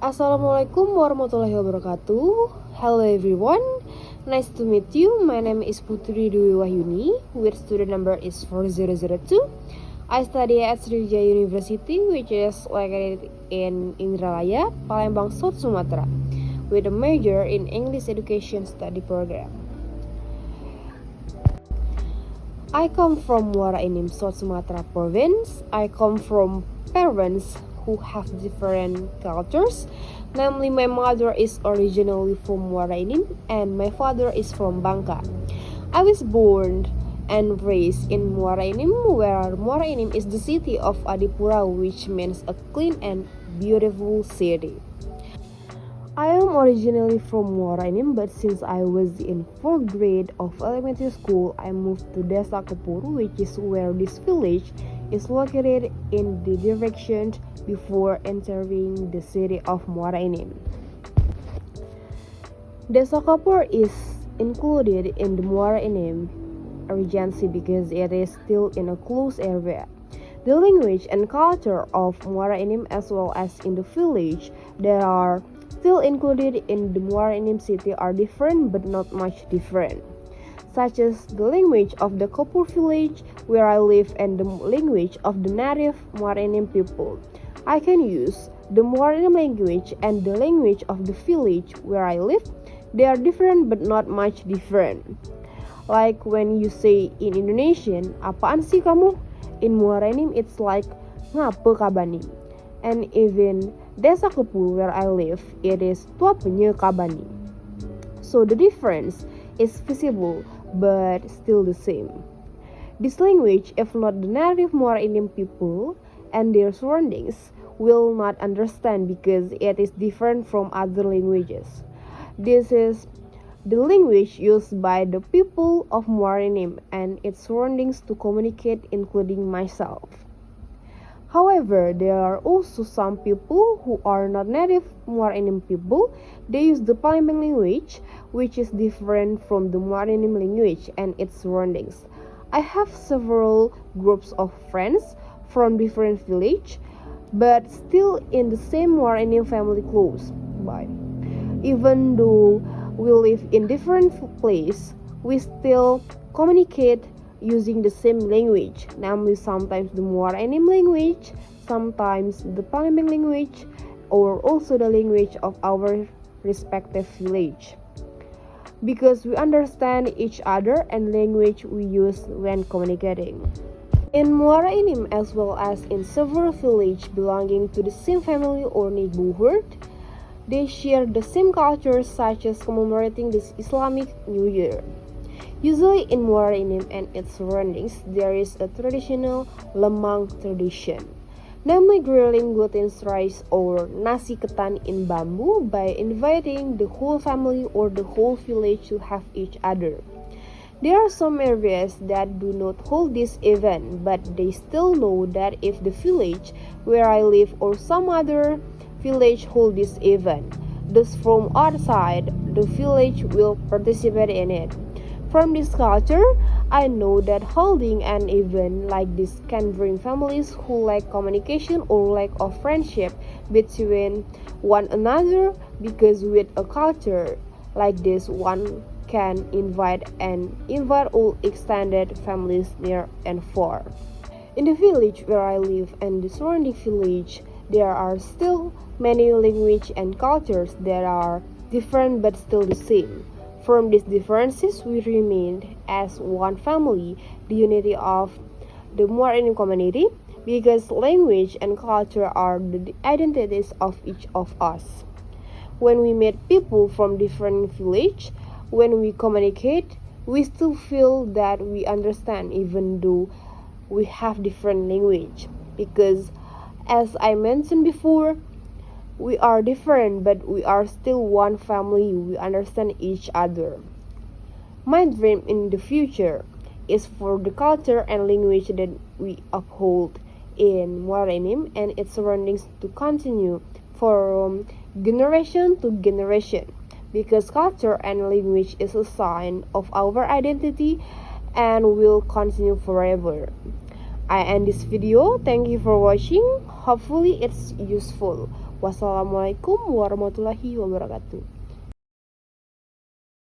Assalamualaikum warahmatullahi wabarakatuh. Hello everyone, nice to meet you. My name is Putri Dwi Wahyuni, with student number is 4002. I study at Sriwijaya University, which is located in Indralaya, Palembang, South Sumatra, with a major in English Education Study Program. I come from Muara Enim, South Sumatra Province. I come from parents who have different cultures. Namely, my mother is originally from Muara Enim and my father is from Bangka. I was born and raised in Muara Enim, where Muara Enim is the city of Adipura, which means a clean and beautiful city. I am originally from Muara Enim, but since I was in 4th grade of elementary school, I moved to Desa Kepuru, which is where this village is located in the direction before entering the city of Muara Enim. Desa Kepuru is included in the Muara Enim regency because it is still in a closed area. The language and culture of Muara Enim, as well as in the village that are still included in the Muara Enim city, are different but not much different, such as the language of the Kepuru village where I live and the language of the native Muara Enim people. I can use the Muara Enim language and the language of the village where I live. They are different but not much different. Like when you say in Indonesian, apaan sih kamu? In Muara Enim it's like ngapa kabani. And even Desa Kepuru where I live, it is tua penye kabani. So the difference is visible but still the same. This language, if not the native Muara Enim people and their surroundings, will not understand because it is different from other languages. This is the language used by the people of Muara Enim and its surroundings to communicate, including myself. However, there are also some people who are not native Muara Enim people. They use the Palembang language, which is different from the Muara Enim language and its surroundings. I have several groups of friends from different villages, but still in the same Muara Enim family close by. Even though we live in different places, we still communicate using the same language, namely sometimes the Muara Enim language, sometimes the Palembang language, or also the language of our respective village. Because we understand each other and language we use when communicating. In Muara Enim, as well as in several villages belonging to the same family or neighborhood, they share the same cultures, such as commemorating the Islamic New Year. Usually in Muara Enim and its surroundings, there is a traditional lemang tradition, namely grilling glutinous rice or nasi ketan in bamboo by inviting the whole family or the whole village to have each other. There are some areas that do not hold this event, but they still know that if the village where I live or some other village hold this event, thus from outside the village will participate in it. From this culture, I know that holding an event like this can bring families who lack communication or lack of friendship between one another, because with a culture like this, one can invite all extended families near and far. In the village where I live and the surrounding village, there are still many language and cultures that are different but still the same. From these differences, we remain as one family, the unity of the Muara Enim community, because language and culture are the identities of each of us. When we meet people from different villages, when we communicate, we still feel that we understand even though we have different language. Because as I mentioned before, we are different, but we are still one family. We understand each other. My dream in the future is for the culture and language that we uphold in Muara Enim and its surroundings to continue from generation to generation, because culture and language is a sign of our identity and will continue forever. I end this video. Thank you for watching. Hopefully it's useful. Wassalamualaikum warahmatullahi wabarakatuh.